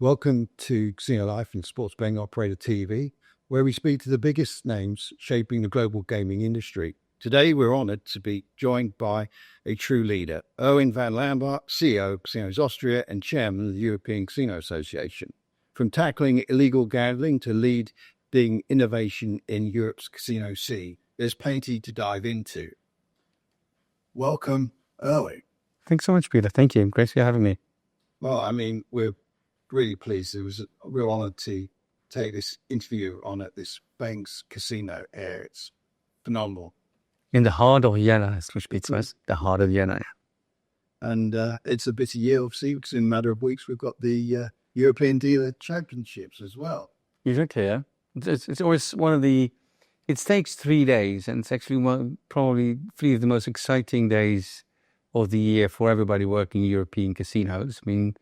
Welcome to Casino Life and Sports Betting Operator TV, where we speak to the biggest names shaping the global gaming industry. Today, we're honoured to be joined by a true leader, Erwin van Lambaart, CEO of Casinos Austria and Chairman of the European Casino Association. From tackling illegal gambling to leading innovation in Europe's casino scene, there's plenty to dive into. Welcome, Erwin. Thanks so much, Peter. Thank you. Great for having me. Well, I mean, we're really pleased. It was a real honour to take this interview on at this Bregenz casino here. It's phenomenal. In the heart of Vienna, as Spitz, the heart of Vienna. And it's a busy year, obviously, because in a matter of weeks, we've got the European Dealer Championships as well. Exactly, yeah. It's always one of the... It takes 3 days, and it's actually probably 3 of the most exciting days of the year for everybody working in European casinos. I mean,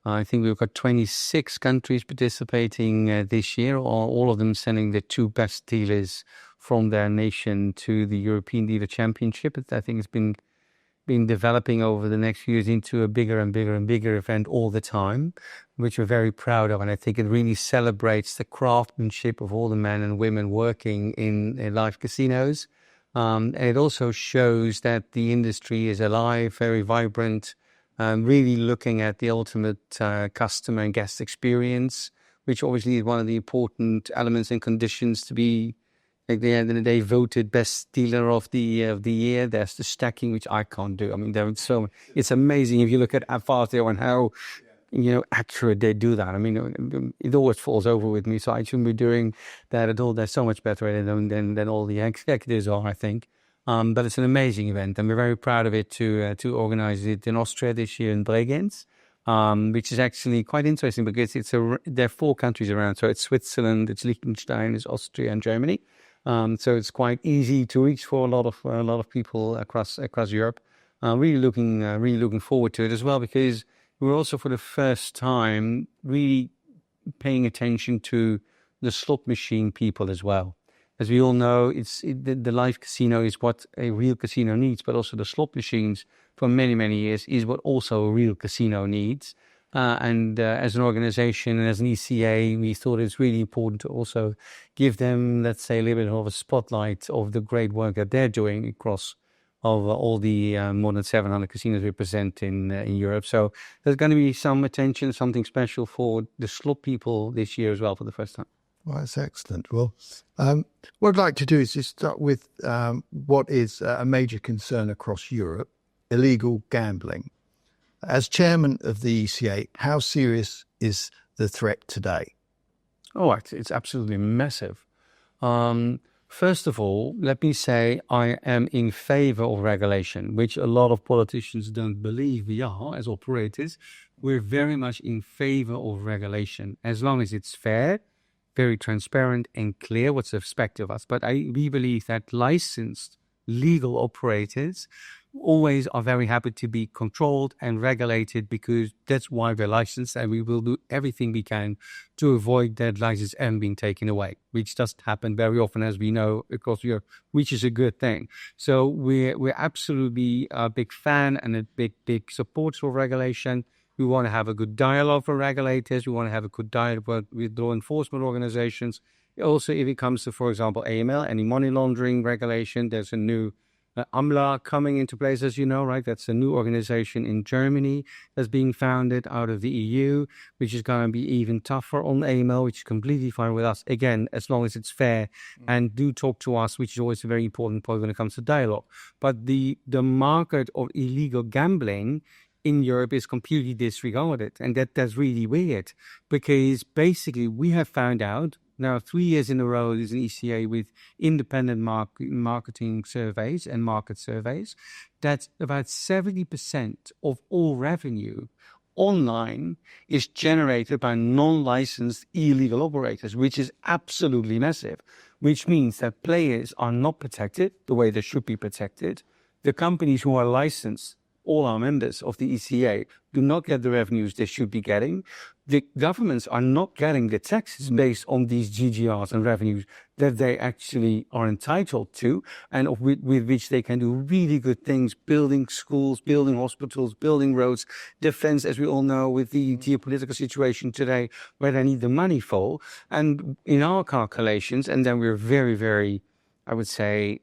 I think we've got 26 countries participating this year, all of them sending the 2 best dealers from their nation to the European Dealer Championship. I think it's been developing over the next few years into a bigger and bigger and bigger event all the time, which we're very proud of. And I think it really celebrates the craftsmanship of all the men and women working in live casinos. And it also shows that the industry is alive, very vibrant, really looking at the ultimate customer and guest experience, which obviously is one of the important elements and conditions to be, at the end of the day, voted best dealer of the year. There's the stacking, which I can't do. I mean, it's amazing if you look at how fast they are and how accurate they do that. I mean, it always falls over with me, so I shouldn't be doing that at all. They're so much better than all the executives are, I think. But it's an amazing event, and we're very proud of it to organize it in Austria this year in Bregenz, which is actually quite interesting because there are 4 countries around. So it's Switzerland, it's Liechtenstein, it's Austria, and Germany. So it's quite easy to reach for a lot of people across Europe. Really looking forward to it as well, because we're also for the first time really paying attention to the slot machine people as well. As we all know, the live casino is what a real casino needs, but also the slot machines for many, many years is what also a real casino needs. And as an organization and as an ECA, we thought it's really important to also give them, let's say, a little bit of a spotlight of the great work that they're doing across all the more than 700 casinos we present in Europe. So there's going to be some attention, something special for the slot people this year as well for the first time. Well, that's excellent. Well, what I'd like to do is just start with what is a major concern across Europe, illegal gambling. As chairman of the ECA, how serious is the threat today? Oh, it's absolutely massive. First of all, let me say I am in favor of regulation, which a lot of politicians don't believe we are as operators. We're very much in favor of regulation, as long as it's fair, very transparent and clear what's expected of us. But we believe that licensed legal operators always are very happy to be controlled and regulated, because that's why we're licensed, and we will do everything we can to avoid that license ever being taken away, which doesn't happen very often, as we know, across Europe, which is a good thing. So we're absolutely a big fan and a big supporter of regulation. We want to have a good dialogue with regulators. We want to have a good dialogue with law enforcement organizations. Also, if it comes to, for example, AML, any money laundering regulation, there's a new AMLA coming into place, as you know, right? That's a new organization in Germany that's being founded out of the EU, which is going to be even tougher on AML, which is completely fine with us. Again, as long as it's fair, and do talk to us, which is always a very important point when it comes to dialogue. But the market of illegal gambling in Europe is completely disregarded. And that's really weird, because basically we have found out now 3 years in a row as an ECA with independent marketing surveys and market surveys, that about 70% of all revenue online is generated by non-licensed illegal operators, which is absolutely massive, which means that players are not protected the way they should be protected. The companies who are licensed all our members of the ECA do not get the revenues they should be getting. The governments are not getting the taxes based on these GGRs and revenues that they actually are entitled to, and with which they can do really good things, building schools, building hospitals, building roads, defense, as we all know, with the geopolitical situation today, where they need the money for. And in our calculations, and then we're very, very, I would say,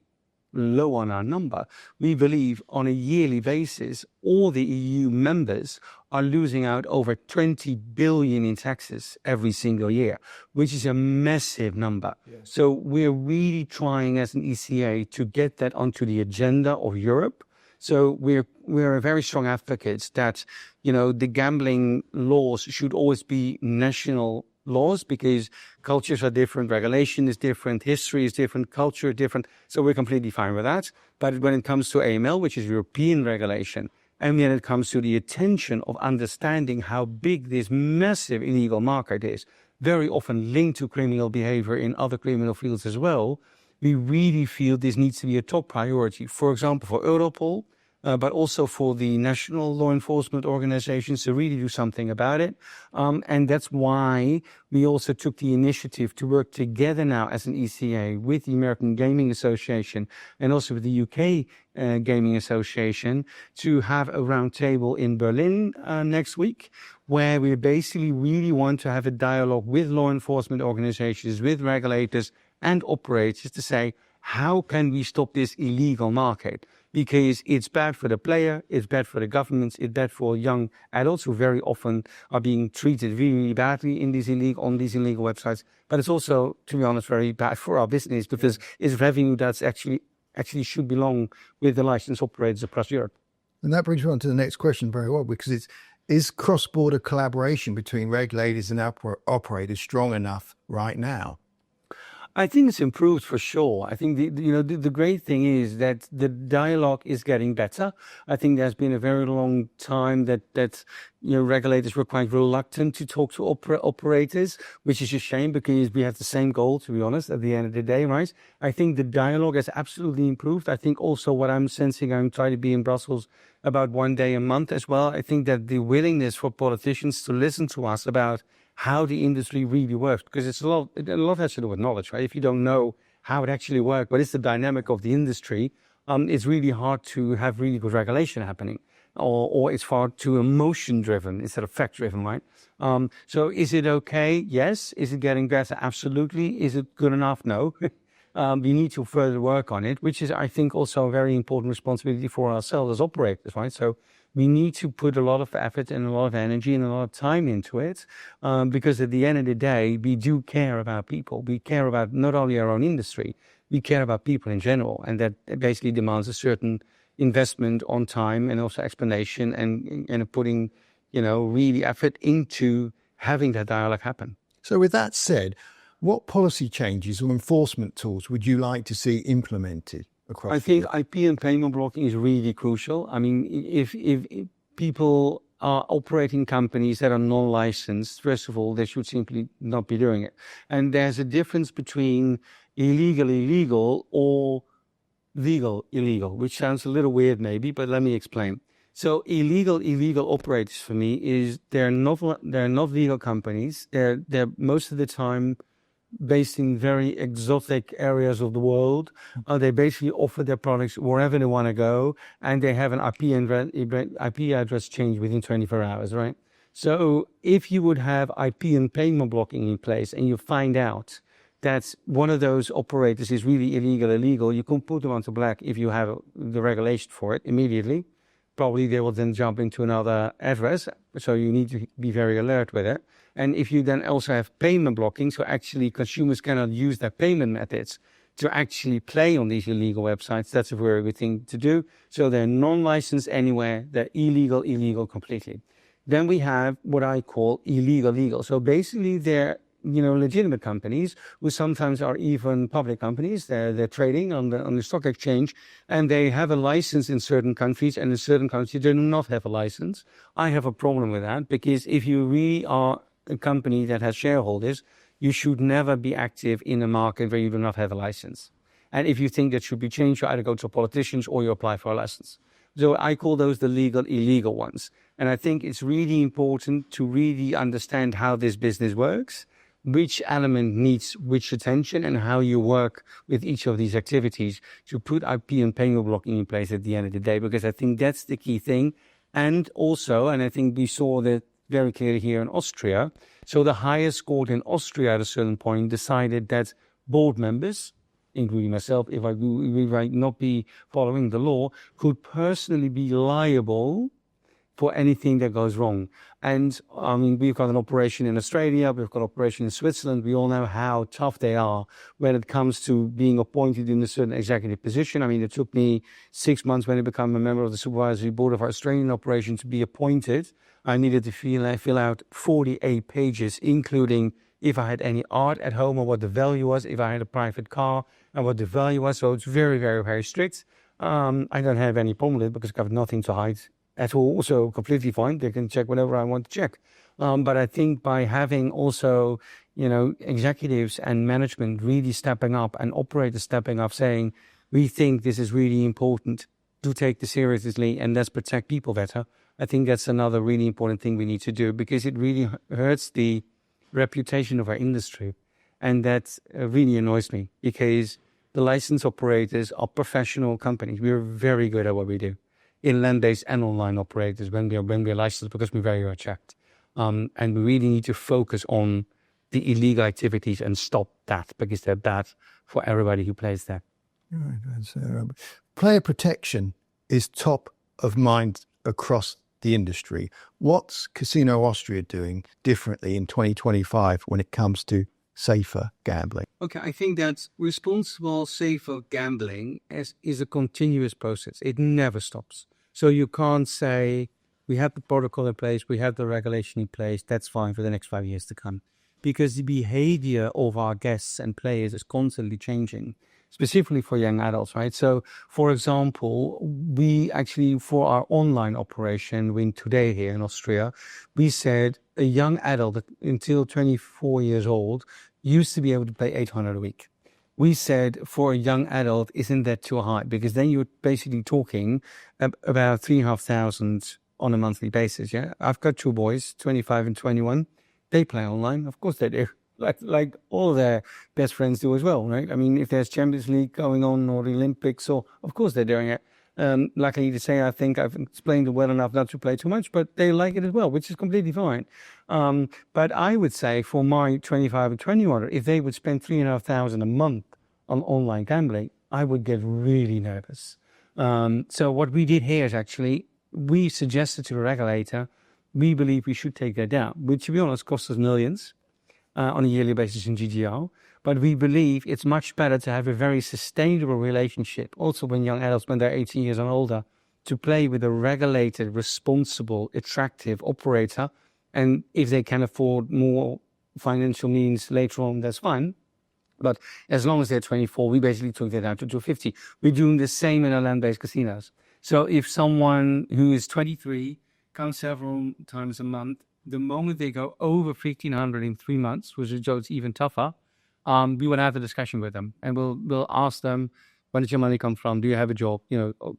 low on our number, we believe on a yearly basis, all the EU members are losing out over 20 billion in taxes every single year, which is a massive number. Yes. So we're really trying as an ECA to get that onto the agenda of Europe. So we're a very strong advocates that, the gambling laws should always be national laws, because cultures are different, regulation is different, history is different, culture is different. So we're completely fine with that. But when it comes to AML, which is European regulation, and when it comes to the attention of understanding how big this massive illegal market is, very often linked to criminal behavior in other criminal fields as well, we really feel this needs to be a top priority. For example, for Europol, but also for the national law enforcement organizations to really do something about it. And that's why we also took the initiative to work together now as an ECA with the American Gaming Association and also with the UK Gaming Association to have a roundtable in Berlin next week, where we basically really want to have a dialogue with law enforcement organizations, with regulators and operators to say, how can we stop this illegal market? Because it's bad for the player, it's bad for the governments, it's bad for young adults who very often are being treated really badly on these illegal websites. But it's also, to be honest, very bad for our business, because it's revenue that's actually should belong with the licensed operators across Europe. And that brings me on to the next question very well, because is cross-border collaboration between regulators and operators strong enough right now? I think it's improved for sure. I think the great thing is that the dialogue is getting better. I think there's been a very long time that regulators were quite reluctant to talk to operators, which is a shame, because we have the same goal, to be honest, at the end of the day, right? I think the dialogue has absolutely improved. I think also what I'm sensing, I'm trying to be in Brussels about one day a month as well. I think that the willingness for politicians to listen to us about how the industry really works, because a lot has to do with knowledge, right? If you don't know how it actually works, what is the dynamic of the industry, it's really hard to have really good regulation happening, or it's far too emotion-driven instead of fact-driven, right? So is it okay? Yes. Is it getting better? Absolutely. Is it good enough? No. We need to further work on it, which is, I think, also a very important responsibility for ourselves as operators, right? So we need to put a lot of effort and a lot of energy and a lot of time into it, because at the end of the day, we do care about people. We care about not only our own industry, we care about people in general. And that basically demands a certain investment on time and also explanation and putting, really effort into having that dialogue happen. So with that said, what policy changes or enforcement tools would you like to see implemented? I think IP and payment blocking is really crucial. I mean, if people are operating companies that are non-licensed, first of all, they should simply not be doing it. And there's a difference between illegal, or legal, which sounds a little weird maybe, but let me explain. So illegal operators for me is they're not legal companies. They're most of the time based in very exotic areas of the world. They basically offer their products wherever they want to go, and they have an IP address change within 24 hours, right? So if you would have IP and payment blocking in place, and you find out that one of those operators is really illegal, you can put them onto black if you have the regulation for it immediately. Probably they will then jump into another address, so you need to be very alert with it. And if you then also have payment blocking, so actually consumers cannot use their payment methods to actually play on these illegal websites, that's a very good thing to do. So they're non-licensed anywhere, they're illegal completely. Then we have what I call illegal. So basically they're legitimate companies who sometimes are even public companies. They're trading on the stock exchange, and they have a license in certain countries, and in certain countries they do not have a license. I have a problem with that, because if you really are a company that has shareholders, you should never be active in a market where you do not have a license. And if you think that should be changed, you either go to politicians or you apply for a license. So I call those the legal illegal ones. And I think it's really important to really understand how this business works, which element needs which attention, and how you work with each of these activities to put IP and payment blocking in place at the end of the day, because I think that's the key thing. And also, and I think we saw that very clearly here in Austria, so the highest court in Austria at a certain point decided that board members, including myself, if I might not be following the law, could personally be liable for anything that goes wrong. And I mean, we've got an operation in Australia, we've got an operation in Switzerland. We all know how tough they are when it comes to being appointed in a certain executive position. I mean, it took me 6 months when I became a member of the supervisory board of our Australian operation to be appointed. I needed to fill out 48 pages, including if I had any art at home or what the value was, if I had a private car and what the value was. So it's very, very, very strict. I don't have any problem with it because I've nothing to hide at all, so completely fine. They can check whatever I want to check. But I think by having also, executives and management really stepping up and operators stepping up saying, we think this is really important to take this seriously and let's protect people better. I think that's another really important thing we need to do, because it really hurts the reputation of our industry. And that really annoys me, because the license operators are professional companies. We're very good at what we do in land-based and online operators when we're licensed, because we're very well checked. And we really need to focus on the illegal activities and stop that, because they're bad for everybody who plays there. Right. Player protection is top of mind across the industry. What's Casino Austria doing differently in 2025 when it comes to safer gambling? Okay, I think that responsible, safer gambling is a continuous process. It never stops. So you can't say, we have the protocol in place, we have the regulation in place, that's fine for the next 5 years to come. Because the behavior of our guests and players is constantly changing, specifically for young adults, right? So, for example, we actually, for our online operation, Win Today here in Austria, we said a young adult until 24 years old used to be able to play 800 a week. We said for a young adult, isn't that too high? Because then you're basically talking about 3,500 on a monthly basis. Yeah, I've got two boys, 25 and 21. They play online, of course they do. Like all their best friends do as well, right? I mean, if there's Champions League going on or the Olympics, or of course they're doing it. Luckily to say, I think I've explained it well enough not to play too much, but they like it as well, which is completely fine. But I would say for my 25 and 21, if they would spend 3,500 a month on online gambling, I would get really nervous. So what we did here is actually, we suggested to the regulator, we believe we should take that down, which to be honest costs us millions on a yearly basis in GGR. But we believe it's much better to have a very sustainable relationship, also when young adults, when they're 18 years and older, to play with a regulated, responsible, attractive operator. And if they can afford more financial means later on, that's fine. But as long as they're 24, we basically took that down to 250. We're doing the same in our land-based casinos. So if someone who is 23 comes several times a month, the moment they go over 1,500 in 3 months, which is even tougher, we will have a discussion with them, and we'll ask them, where does your money come from? Do you have a job?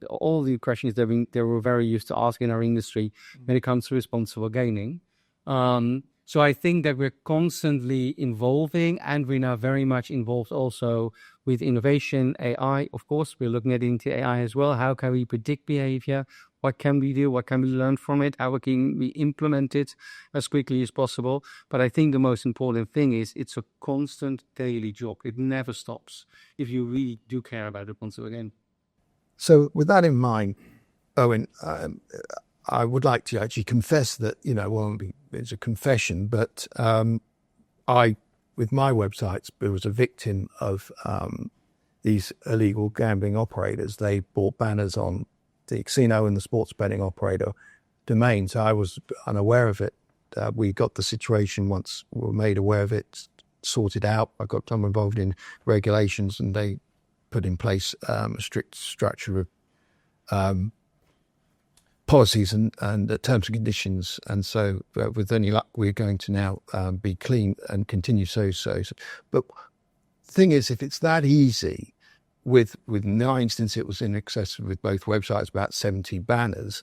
All the questions that they were very used to asking in our industry when it comes to responsible gaming. So I think that we're constantly evolving, and we're now very much involved also with innovation, AI. Of course, we're looking into AI as well. How can we predict behavior? What can we do? What can we learn from it? How can we implement it as quickly as possible? But I think the most important thing is it's a constant daily job. It never stops if you really do care about it once again. So with that in mind, Erwin, I would like to actually confess that, it's a confession, but I, with my websites, was a victim of these illegal gambling operators. They bought banners on the casino and the sports betting operator domain. So I was unaware of it. We got the situation once we were made aware of it, sorted out. I got someone involved in regulations, and they put in place a strict structure of policies and terms and conditions. And so with any luck, we're going to now be clean and continue so. But the thing is, if it's that easy, with no instance, it was in excess with both websites, about 70 banners.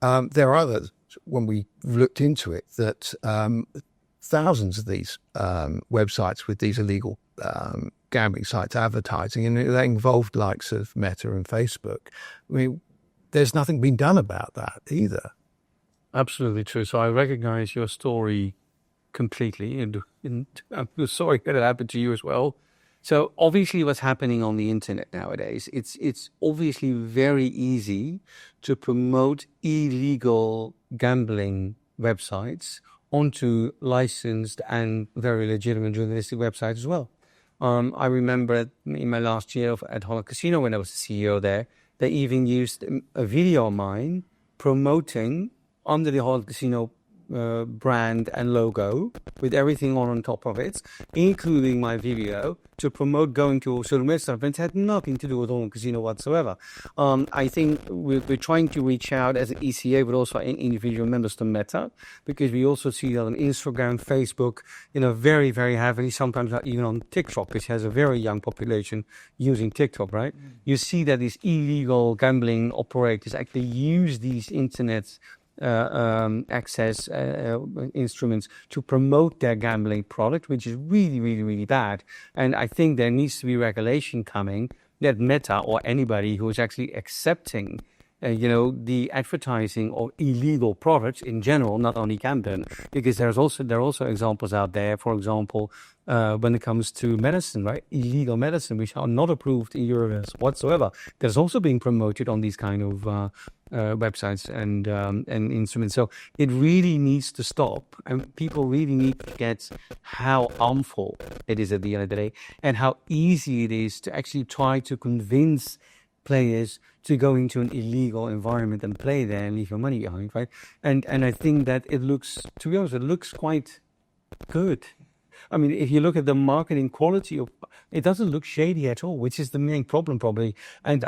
There are others, when we looked into it, that thousands of these websites with these illegal gambling sites advertising, and they involved likes of Meta and Facebook. I mean, there's nothing been done about that either. Absolutely true. So I recognize your story completely, and I'm sorry that it happened to you as well. So obviously what's happening on the internet nowadays, it's obviously very easy to promote illegal gambling websites onto licensed and very legitimate journalistic websites as well. I remember in my last year at Holland Casino, when I was the CEO there, they even used a video of mine promoting under the Holland Casino brand and logo with everything on top of it, including my video, to promote going to certain websites. It had nothing to do with Holland Casino whatsoever. I think we're trying to reach out as an ECA, but also individual members to Meta, because we also see that on Instagram, Facebook, very, very heavily, sometimes not even on TikTok, which has a very young population using TikTok, right? You see that these illegal gambling operators actually use these internet access instruments to promote their gambling product, which is really, really, really bad. And I think there needs to be regulation coming that Meta or anybody who is actually accepting the advertising of illegal products in general, not only gambling, because there are also examples out there, for example, when it comes to medicine, right? Illegal medicine, which are not approved in Europe whatsoever. There's also being promoted on these kind of websites and instruments. So it really needs to stop, and people really need to get how harmful it is at the end of the day, and how easy it is to actually try to convince players to go into an illegal environment and play there and leave your money behind, right? And I think that it looks, to be honest, it looks quite good. I mean, if you look at the marketing quality it doesn't look shady at all, which is the main problem probably. And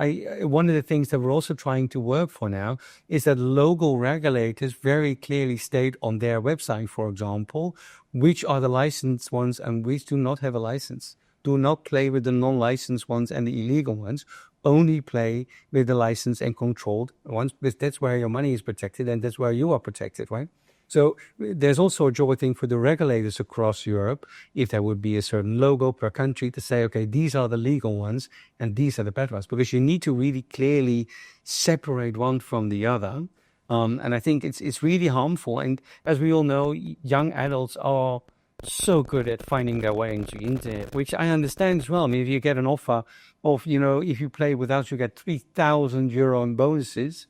one of the things that we're also trying to work for now is that local regulators very clearly state on their website, for example, which are the licensed ones and which do not have a license. Do not play with the non-licensed ones and the illegal ones. Only play with the licensed and controlled ones, because that's where your money is protected and that's where you are protected, right? So there's also a job, I think, for the regulators across Europe, if there would be a certain logo per country, to say, okay, these are the legal ones and these are the bad ones, because you need to really clearly separate one from the other. And I think it's really harmful. And as we all know, young adults are so good at finding their way into the internet, which I understand as well. I mean, if you get an offer of, if you play with us, you get €3,000 in bonuses,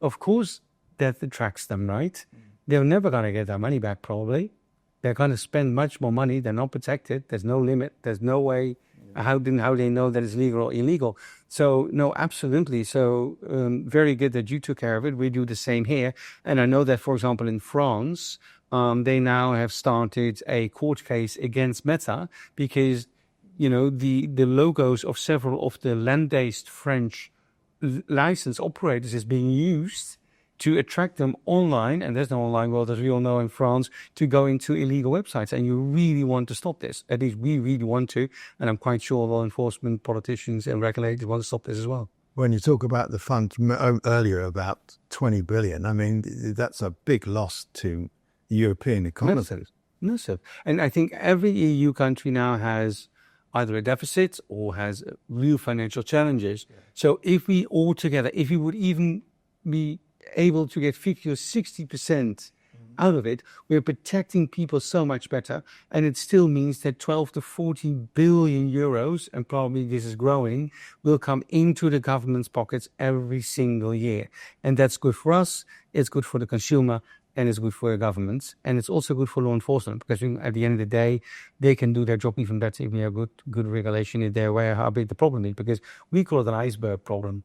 of course that attracts them, right? They're never going to get their money back, probably. They're going to spend much more money. They're not protected. There's no limit. There's no way. How they know that it's legal or illegal? So, no, absolutely. So, very good that you took care of it. We do the same here. And I know that, for example, in France, they now have started a court case against Meta because, the logos of several of the land-based French license operators is being used to attract them online, and there's no online world, as we all know in France, to go into illegal websites. And you really want to stop this. At least we really want to, and I'm quite sure law enforcement, politicians and regulators want to stop this as well. When you talk about the fund earlier, about 20 billion, I mean, that's a big loss to the European economy. Massive. And I think every EU country now has either a deficit or has real financial challenges. Yeah. So if we all together, if we would even be able to get 50 or 60% out of it, we're protecting people so much better. And it still means that 12 to 40 billion euros, and probably this is growing, will come into the government's pockets every single year. And that's good for us, it's good for the consumer, and it's good for the governments. And it's also good for law enforcement, because at the end of the day, they can do their job even better if we have good regulation in there where how big the problem is, because we call it an iceberg problem.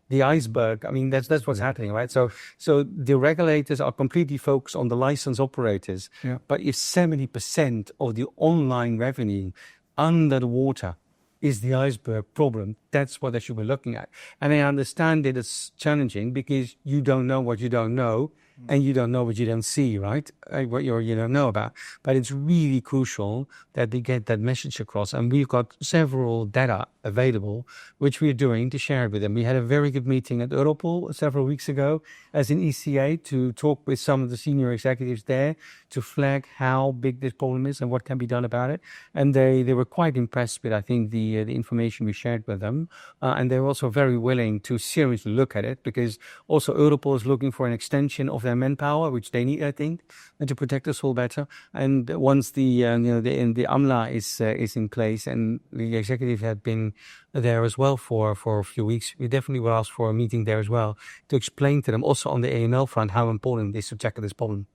The iceberg, I mean, that's what's happening, right? So the regulators are completely focused on the license operators. Yeah. But if 70% of the online revenue under the water is the iceberg problem, that's what they should be looking at. And I understand that it's challenging because you don't know what you don't know. and you don't know what you don't see, right? What you don't know about. But it's really crucial that they get that message across. And we've got several data available, which we're doing to share it with them. We had a very good meeting at Europol several weeks ago as an ECA to talk with some of the senior executives there to flag how big this problem is and what can be done about it. And they were quite impressed with, I think, the information we shared with them. And they're also very willing to seriously look at it, because also Europol is looking for an extension of their manpower, which they need, I think, and to protect us all better. And once the AMLA is in place, and the executive had been there as well for a few weeks, we definitely will ask for a meeting there as well to explain to them also on the AML front how important it is to tackle this problem.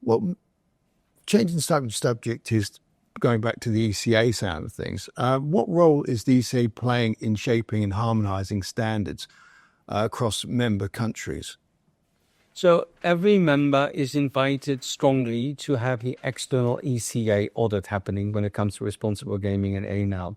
Well, changing the subject is going back to the ECA side of things. What role is the ECA playing in shaping and harmonizing standards across member countries? So every member is invited strongly to have the external ECA audit happening when it comes to responsible gaming and AML.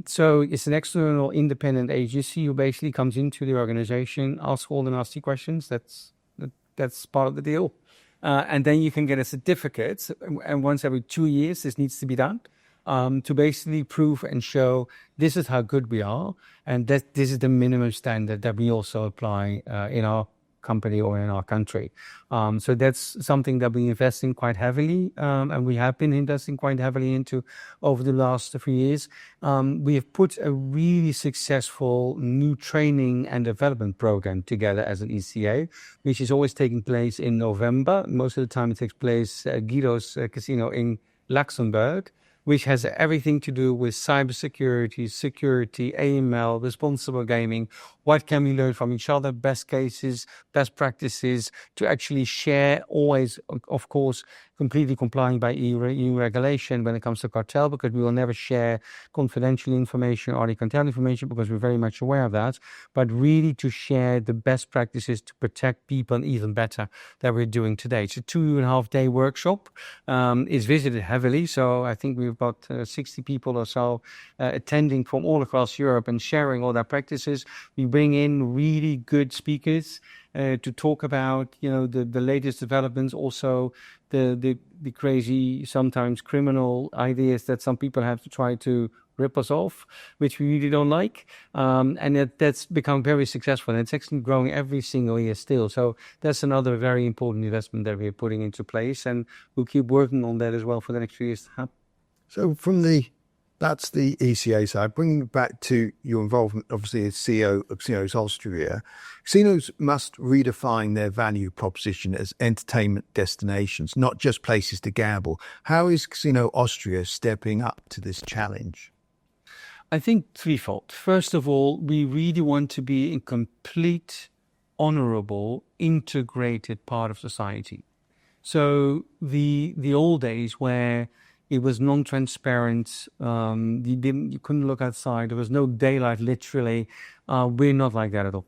So it's an external independent agency who basically comes into the organization, asks all the nasty questions. That's part of the deal. And then you can get a certificate. And once every 2 years, this needs to be done to basically prove and show this is how good we are. And that this is the minimum standard that we also apply in our company or in our country. So that's something that we invest in quite heavily, and we have been investing quite heavily into over the last 3 years. We have put a really successful new training and development program together as an ECA, which is always taking place in November. Most of the time it takes place at Guido's casino in Luxembourg, which has everything to do with cybersecurity, security, AML, responsible gaming. What can we learn from each other? Best cases, best practices, to actually share, always, of course, completely complying by EU regulation when it comes to cartel, because we will never share confidential information or the cartel information, because we're very much aware of that, but really to share the best practices to protect people even better that we're doing today. It's a 2.5-day workshop. It's visited heavily, so I think we've got 60 people or so attending from all across Europe and sharing all their practices. We bring in really good speakers to talk about, the latest developments, also the crazy, sometimes criminal ideas that some people have to try to rip us off, which we really don't like. And that's become very successful. And it's actually growing every single year still. So that's another very important investment that we're putting into place. And we'll keep working on that as well for the next few years to come. So that's the ECA side. Bringing it back to your involvement, obviously, as CEO of Casinos Austria, casinos must redefine their value proposition as entertainment destinations, not just places to gamble. How is Casino Austria stepping up to this challenge? I think threefold. First of all, we really want to be a complete, honorable, integrated part of society. So the old days where it was non-transparent, you couldn't look outside, there was no daylight, literally. We're not like that at all.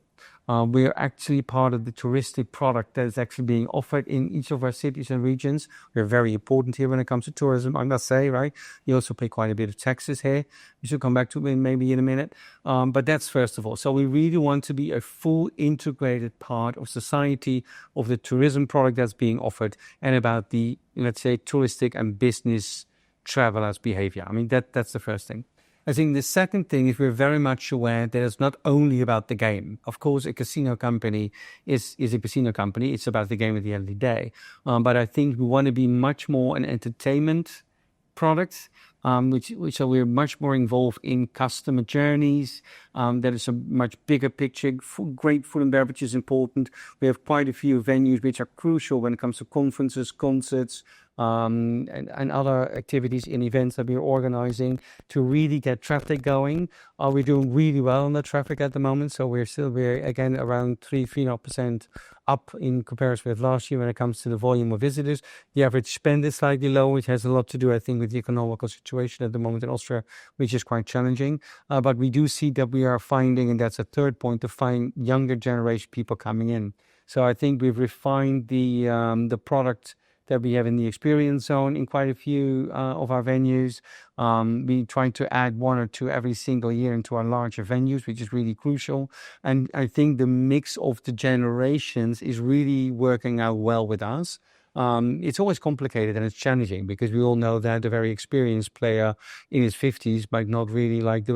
We're actually part of the touristic product that is actually being offered in each of our cities and regions. We're very important here when it comes to tourism, I must say, right? You also pay quite a bit of taxes here. We should come back to it maybe in a minute. But that's first of all. So we really want to be a full integrated part of society, of the tourism product that's being offered, and about the, let's say, touristic and business travelers' behavior. I mean, that's the first thing. I think the second thing is we're very much aware that it's not only about the game. Of course, a casino company is a casino company. It's about the game at the end of the day. But I think we want to be much more an entertainment product, which are we're much more involved in customer journeys. That is a much bigger picture. Great food and beverage is important. We have quite a few venues which are crucial when it comes to conferences, concerts, and other activities and events that we're organizing to really get traffic going. We're doing really well on the traffic at the moment. So we're again around 3.5% up in comparison with last year when it comes to the volume of visitors. The average spend is slightly low, which has a lot to do, I think, with the economical situation at the moment in Austria, which is quite challenging. But we do see that we are finding, and that's a third point, to find younger generation people coming in. So I think we've refined the product that we have in the experience zone in quite a few of our venues. We try to add 1 or 2 every single year into our larger venues, which is really crucial. And I think the mix of the generations is really working out well with us. It's always complicated and it's challenging because we all know that a very experienced player in his 50s might not really like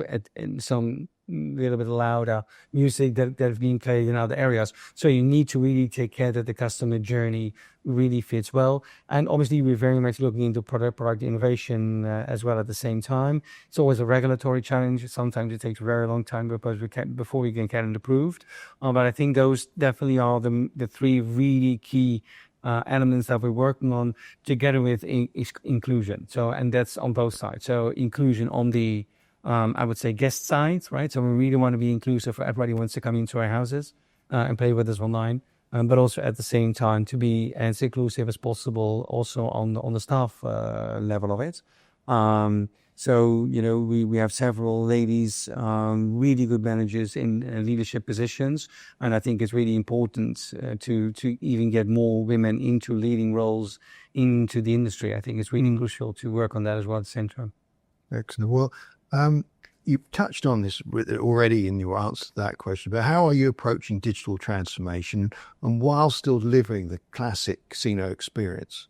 some little bit louder music that's being played in other areas. So you need to really take care that the customer journey really fits well. And obviously, we're very much looking into product innovation as well at the same time. It's always a regulatory challenge. Sometimes it takes a very long time before we can get it approved. But I think those definitely are the 3 really key elements that we're working on together with inclusion. So, and that's on both sides. So inclusion on the, I would say, guest side, right? So we really want to be inclusive for everybody who wants to come into our houses and play with us online. But also at the same time to be as inclusive as possible also on the staff level of it. So, we have several ladies, really good managers in leadership positions. And I think it's really important to even get more women into leading roles into the industry. I think it's really crucial to work on that as well at the same time. Excellent. Well, you've touched on this already in your answer to that question, but how are you approaching digital transformation and while still delivering the classic casino experience?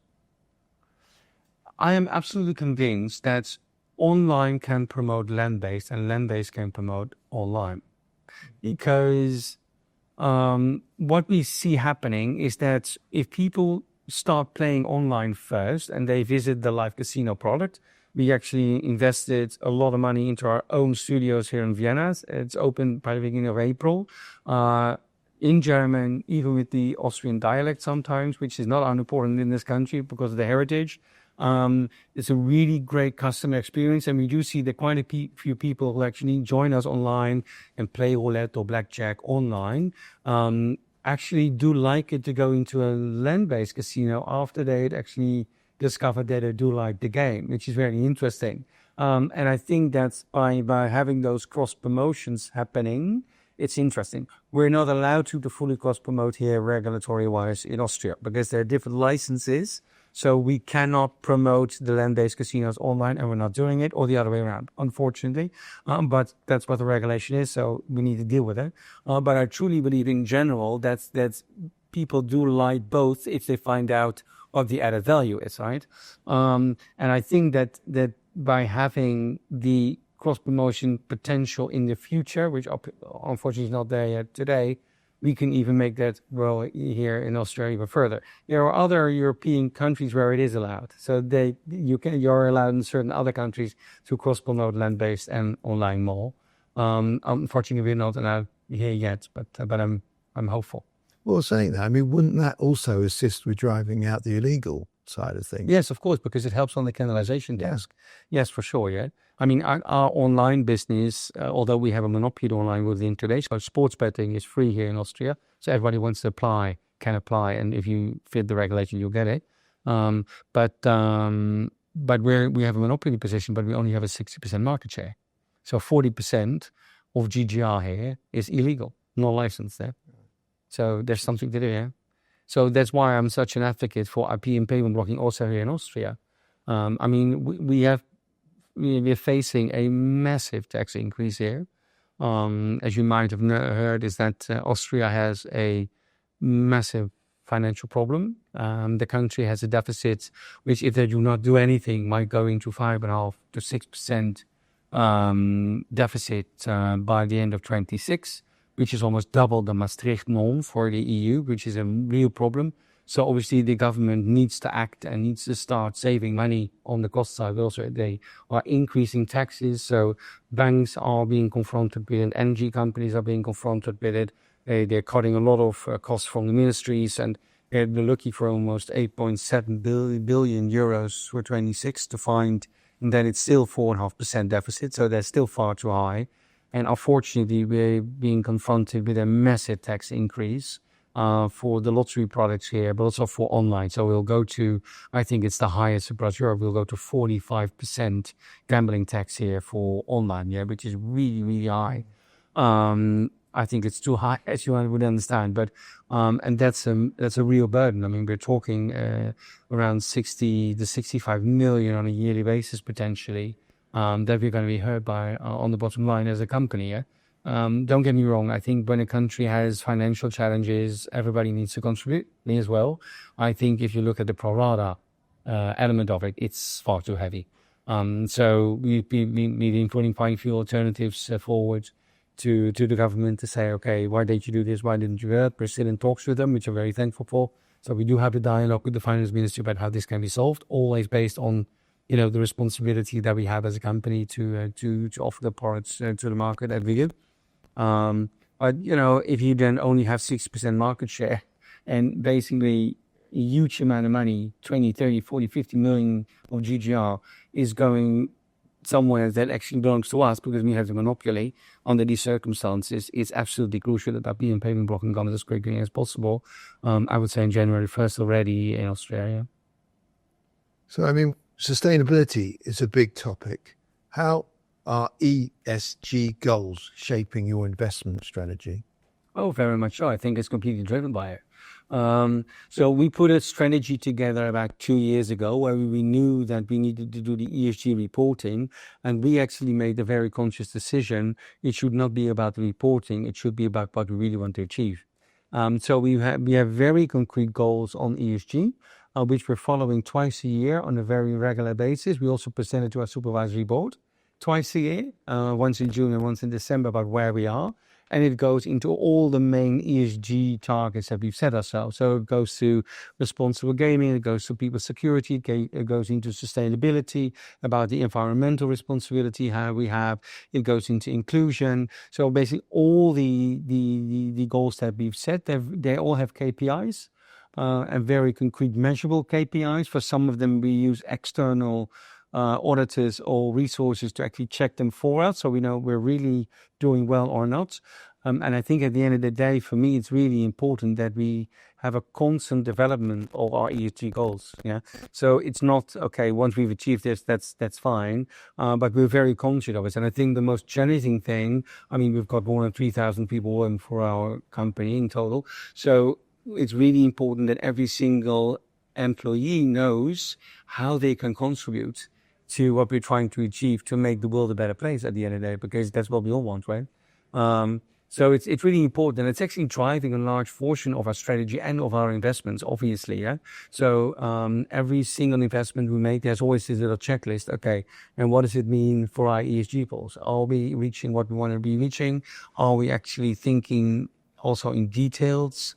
I am absolutely convinced that online can promote land-based and land-based can promote online. Because what we see happening is that if people start playing online first and they visit the live casino product, we actually invested a lot of money into our own studios here in Vienna. It's open by the beginning of April. In German, even with the Austrian dialect sometimes, which is not unimportant in this country because of the heritage. It's a really great customer experience, and we do see that quite a few people who actually join us online and play roulette or blackjack online actually do like it to go into a land-based casino after they actually discovered that they do like the game, which is very interesting. And I think that's by having those cross promotions happening, it's interesting. We're not allowed to fully cross promote here regulatory-wise in Austria because there are different licenses. So we cannot promote the land-based casinos online, and we're not doing it, or the other way around, unfortunately. But that's what the regulation is, so we need to deal with it. But I truly believe in general that people do like both if they find out what the added value is, right? And I think that by having the cross-promotion potential in the future, which unfortunately is not there yet today, we can even make that grow here in Australia even further. There are other European countries where it is allowed. So you're allowed in certain other countries to cross-promote land-based and online more. Unfortunately, we're not allowed here yet, but I'm hopeful. Well, saying that, I mean, wouldn't that also assist with driving out the illegal side of things? Yes, of course, because it helps on the canalization desk. Yeah. Yes, for sure, yeah. I mean, our online business, although we have a monopoly online with the internet, so sports betting is free here in Austria. So everybody wants to apply, can apply. And if you fit the regulation, you'll get it. But we have a monopoly position, but we only have a 60% market share. So 40% of GGR here is illegal, not licensed there. So there's something to do here. So that's why I'm such an advocate for IP and payment blocking also here in Austria. I mean, we're facing a massive tax increase here. As you might have heard, is that Austria has a massive financial problem. The country has a deficit, which if they do not do anything, might go into 5.5% to 6% deficit by the end of 2026, which is almost double the Maastricht norm for the EU, which is a real problem. So obviously the government needs to act and needs to start saving money on the cost side. But also they are increasing taxes. So banks are being confronted with it. Energy companies are being confronted with it. They're cutting a lot of costs from the ministries, and they're looking for almost 8.7 billion euros for 26 to find, and then it's still 4.5% deficit. So they're still far too high. And unfortunately, we're being confronted with a massive tax increase for the lottery products here, but also for online. So we'll go to, I think it's the highest across Europe, we'll go to 45% gambling tax here for online, yeah, which is really, really high. I think it's too high, as you would understand. But and that's a real burden. I mean, we're talking around 60 to 65 million on a yearly basis potentially that we're going to be hurt by on the bottom line as a company. Yeah? Don't get me wrong. I think when a country has financial challenges, everybody needs to contribute, me as well. I think if you look at the pro rata element of it, it's far too heavy. So we've been putting quite a few alternatives forward to the government to say, okay, why did you do this? Why didn't you do that? We're still in talks with them, which I'm very thankful for. So we do have the dialogue with the finance ministry about how this can be solved, always based on, the responsibility that we have as a company to offer the products to the market that we give. But, if you then only have 6% market share and basically a huge amount of money, 20, 30, 40, 50 million of GGR is going somewhere that actually belongs to us because we have the monopoly under these circumstances, it's absolutely crucial that that being payment block can come as quickly as possible. I would say in January 1st already in Australia. So, I mean, sustainability is a big topic. How are ESG goals shaping your investment strategy? Oh, very much so. I think it's completely driven by it. So we put a strategy together about 2 years ago where we knew that we needed to do the ESG reporting, and we actually made a very conscious decision. It should not be about the reporting. It should be about what we really want to achieve. So we have very concrete goals on ESG, which we're following twice a year on a very regular basis. We also present it to our supervisory board twice a year, once in June and once in December, about where we are. And it goes into all the main ESG targets that we've set ourselves. So it goes to responsible gaming, it goes to people security, it goes into sustainability, about the environmental responsibility how we have, it goes into inclusion. So basically all the goals that we've set, they all have KPIs and very concrete measurable KPIs. For some of them we use external auditors or resources to actually check them for us, so we know we're really doing well or not. And I think at the end of the day, for me, it's really important that we have a constant development of our ESG goals. Yeah, so it's not okay once we've achieved this, that's fine, but we're very conscious of it. And I think the most challenging thing, I mean, we've got more than 3,000 people working for our company in total, so it's really important that every single employee knows how they can contribute to what we're trying to achieve to make the world a better place at the end of the day, because that's what we all want, right? So it's really important. It's actually driving a large portion of our strategy and of our investments, obviously. Yeah. So every single investment we make, there's always this little checklist. Okay, and what does it mean for our ESG goals? Are we reaching what we want to be reaching? Are we actually thinking also in details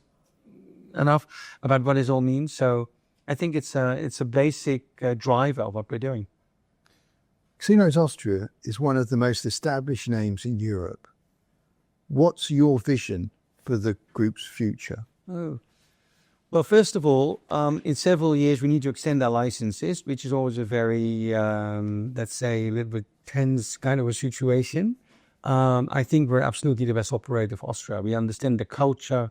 enough about what this all means? So I think it's a basic driver of what we're doing. Casinos Austria is one of the most established names in Europe. What's your vision for the group's future? Oh. Well, first of all, in several years, we need to extend our licenses, which is always a very, let's say, a little bit tense kind of a situation. I think we're absolutely the best operator of Austria. We understand the culture.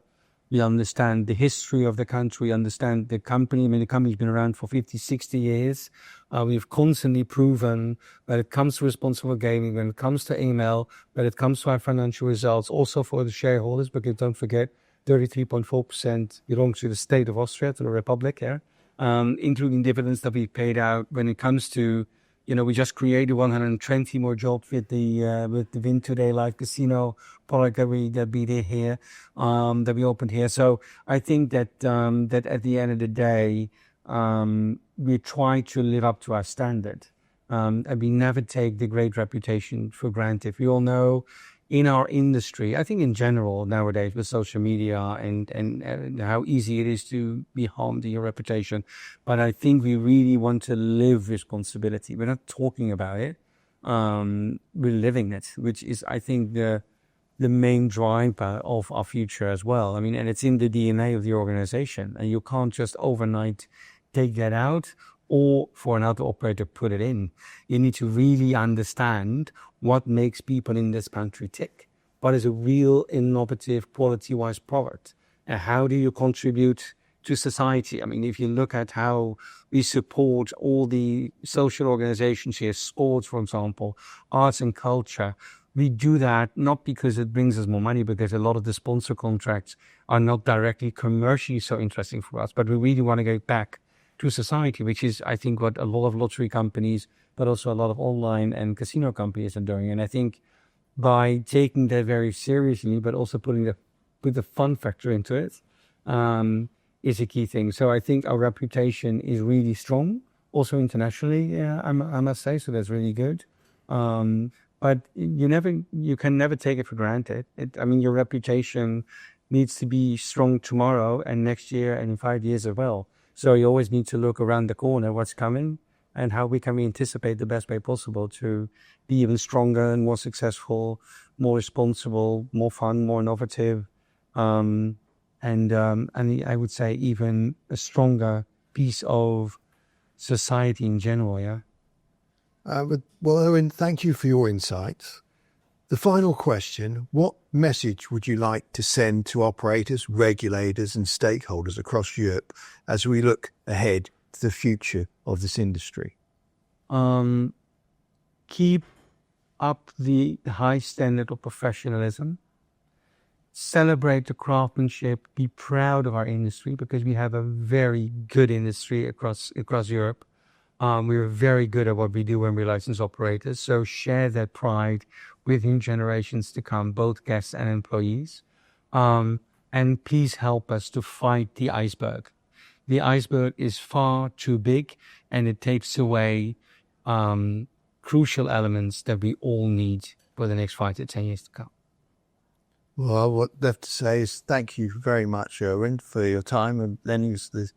We understand the history of the country, we understand the company. I mean, the company's been around for 50, 60 years. We've constantly proven when it comes to responsible gaming, when it comes to email, when it comes to our financial results, also for the shareholders, because don't forget, 33.4% belongs to the state of Austria, to the Republic, yeah? Including dividends that we paid out. When it comes to, we just created 120 more jobs with the Win Today Live Casino product that we did here, that we opened here. So I think that at the end of the day, we try to live up to our standard, and we never take the great reputation for granted. We all know in our industry, I think in general nowadays with social media and how easy it is to be harmed in your reputation. But I think we really want to live responsibility. We're not talking about it. We're living it, which is, I think, the main driver of our future as well. I mean, and it's in the DNA of the organization, and you can't just overnight take that out or for another operator put it in. You need to really understand what makes people in this country tick. What is a real innovative, quality-wise product? And how do you contribute to society? I mean, if you look at how we support all the social organizations here, sports, for example, arts and culture, We do that not because it brings us more money, because a lot of the sponsor contracts are not directly commercially so interesting for us, but we really want to go back to society, which is, I think, what a lot of lottery companies, but also a lot of online and casino companies are doing. And I think by taking that very seriously, but also put the fun factor into it, is a key thing. So I think our reputation is really strong, also internationally, I must say. So that's really good. But you can never take it for granted. Your reputation needs to be strong tomorrow and next year and in 5 years as well. So you always need to look around the corner, what's coming, and how we anticipate the best way possible to be even stronger and more successful, more responsible, more fun, more innovative, and I would say even a stronger piece of society in general. Yeah. Well, Erwin, thank you for your insights. The final question: what message would you like to send to operators, regulators, and stakeholders across Europe as we look ahead to the future of this industry? Keep up the high standard of professionalism. Celebrate the craftsmanship. Be proud of our industry, because we have a very good industry across Europe. We're very good at what we do when we license operators. So share that pride within generations to come, both guests and employees. And please help us to fight the iceberg. The iceberg is far too big, and it takes away crucial elements that we all need for the next 5 to 10 years to come. Well, what I have to say is thank you very much, Erwin, for your time and lending us the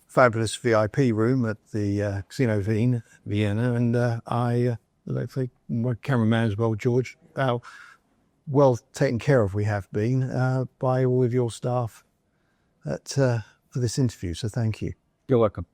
fabulous VIP room at the Casino Vienna. And I think my cameraman as well, George, how well taken care of we have been by all of your staff for this interview. So thank you. You're welcome.